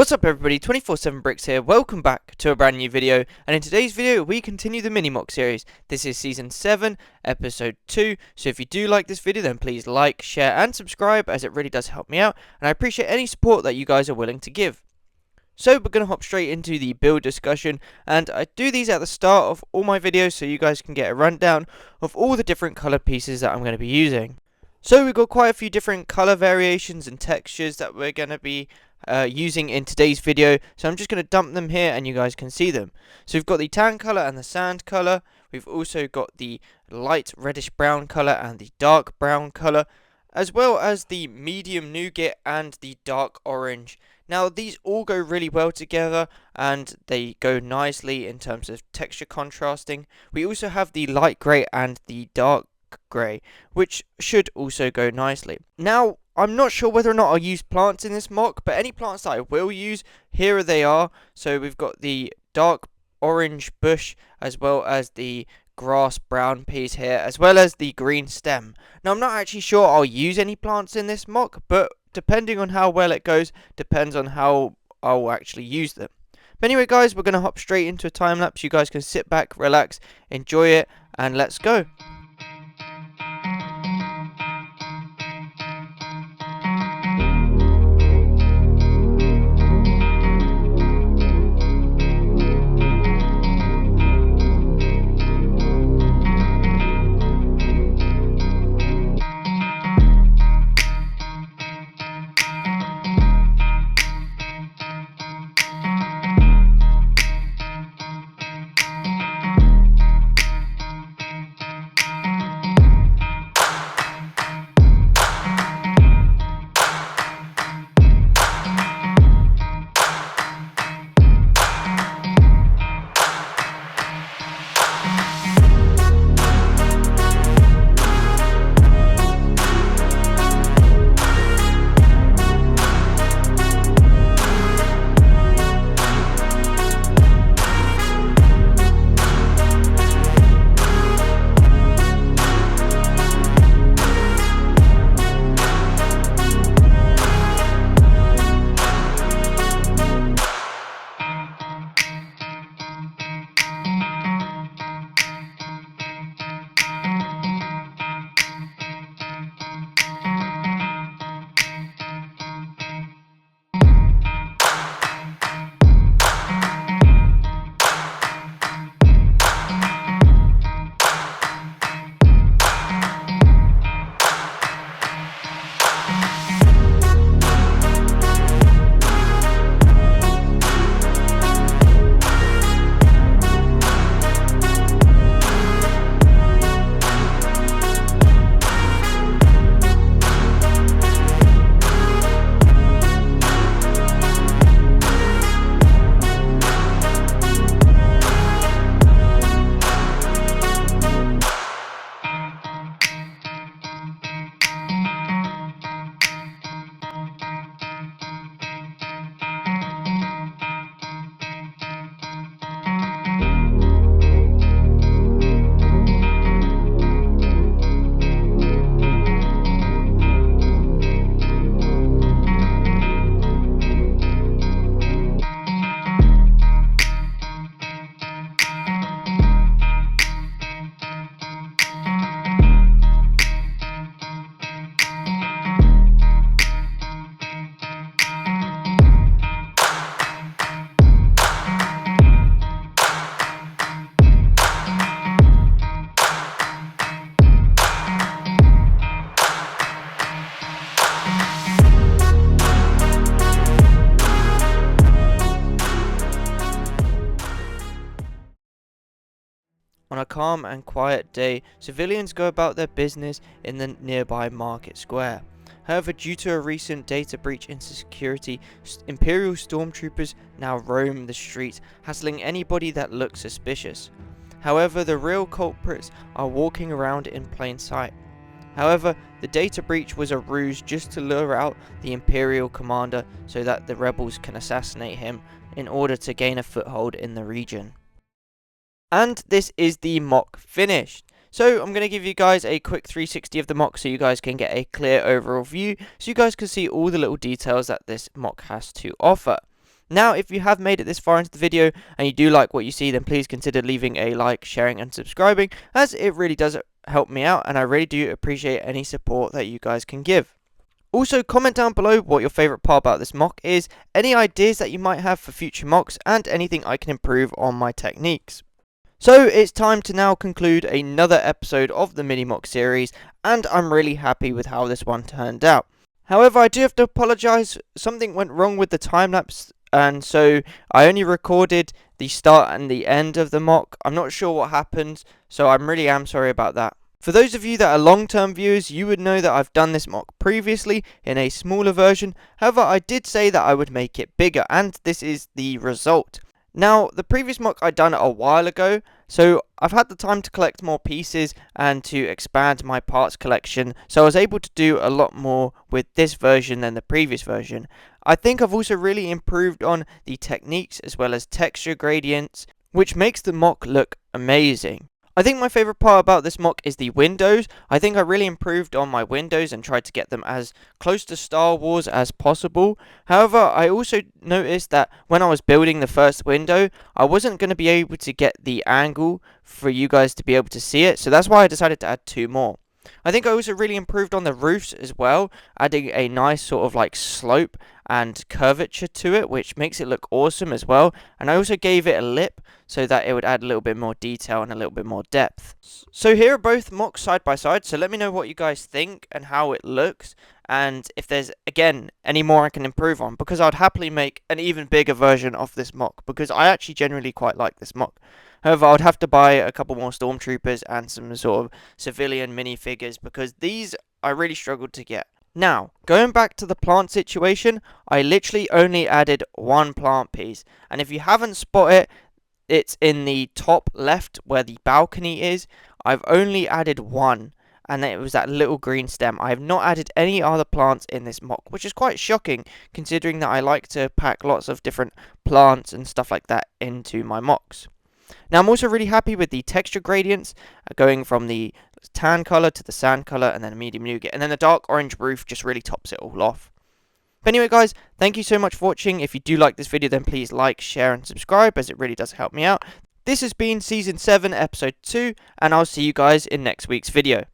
What's up everybody, 24/7 Bricks here, welcome back to a brand new video, and in today's video we continue the Mini Moc series. This is Season 7, Episode 2, so if you do like this video then please like, share and subscribe as it really does help me out, and I appreciate any support that you guys are willing to give. So we're going to hop straight into the build discussion, and I do these at the start of all my videos so you guys can get a rundown of all the different colour pieces that I'm going to be using. So we've got quite a few different colour variations and textures that we're going to be using in today's video, so I'm just going to dump them here and you guys can see them. So we've got the tan colour and the sand colour, we've also got the light reddish brown colour and the dark brown colour, as well as the medium nougat and the dark orange. Now these all go really well together and they go nicely in terms of texture contrasting. We also have the light grey and the dark grey, which should also go nicely. Now I'm not sure whether or not I'll use plants in this mock, but any plants that I will use, here they are. So we've got the dark orange bush, as well as the grass brown piece here, as well as the green stem. Now I'm not actually sure I'll use any plants in this mock, but depending on how well it goes, depends on how I'll actually use them. But anyway guys, we're going to hop straight into a time lapse. You guys can sit back, relax, enjoy it, and let's go. On a calm and quiet day, civilians go about their business in the nearby market square. However, due to a recent data breach into security, Imperial stormtroopers now roam the streets, hassling anybody that looks suspicious. However, the real culprits are walking around in plain sight. However, the data breach was a ruse just to lure out the Imperial commander so that the rebels can assassinate him in order to gain a foothold in the region. And this is the mock finished. So I'm going to give you guys a quick 360 of the mock so you guys can get a clear overall view, so you guys can see all the little details that this mock has to offer. Now, if you have made it this far into the video and you do like what you see, then please consider leaving a like, sharing and subscribing, as it really does help me out, and I really do appreciate any support that you guys can give. Also, comment down below what your favourite part about this mock is, any ideas that you might have for future mocks, and anything I can improve on my techniques. So it's time to now conclude another episode of the Mini Moc series, and I'm really happy with how this one turned out. However, I do have to apologise, something went wrong with the time-lapse, and so I only recorded the start and the end of the mock. I'm not sure what happened, so I really am sorry about that. For those of you that are long-term viewers, you would know that I've done this mock previously in a smaller version. However, I did say that I would make it bigger, and this is the result. Now, the previous mock I'd done a while ago, so I've had the time to collect more pieces and to expand my parts collection, so I was able to do a lot more with this version than the previous version. I think I've also really improved on the techniques as well as texture gradients, which makes the mock look amazing. I think my favourite part about this mock is the windows. I think I really improved on my windows and tried to get them as close to Star Wars as possible. However, I also noticed that when I was building the first window, I wasn't going to be able to get the angle for you guys to be able to see it, so that's why I decided to add 2 more. I think I also really improved on the roofs as well, adding a nice sort of like slope and curvature to it, which makes it look awesome as well. And I also gave it a lip so that it would add a little bit more detail and a little bit more depth. So here are both mocks side by side, so let me know what you guys think and how it looks, and if there's, again, any more I can improve on, because I'd happily make an even bigger version of this mock, because I actually genuinely quite like this mock. However, I would have to buy a couple more stormtroopers and some sort of civilian minifigures, because these I really struggled to get. Now, going back to the plant situation, I literally only added 1 plant piece, and if you haven't spotted it, it's in the top left where the balcony is. I've only added 1, and it was that little green stem. I have not added any other plants in this mock, which is quite shocking considering that I like to pack lots of different plants and stuff like that into my mocks. Now, I'm also really happy with the texture gradients, going from the tan colour to the sand colour and then a medium nougat, and then the dark orange roof just really tops it all off. But anyway guys, thank you so much for watching. If you do like this video, then please like, share and subscribe, as it really does help me out. This has been Season 7, Episode 2, and I'll see you guys in next week's video.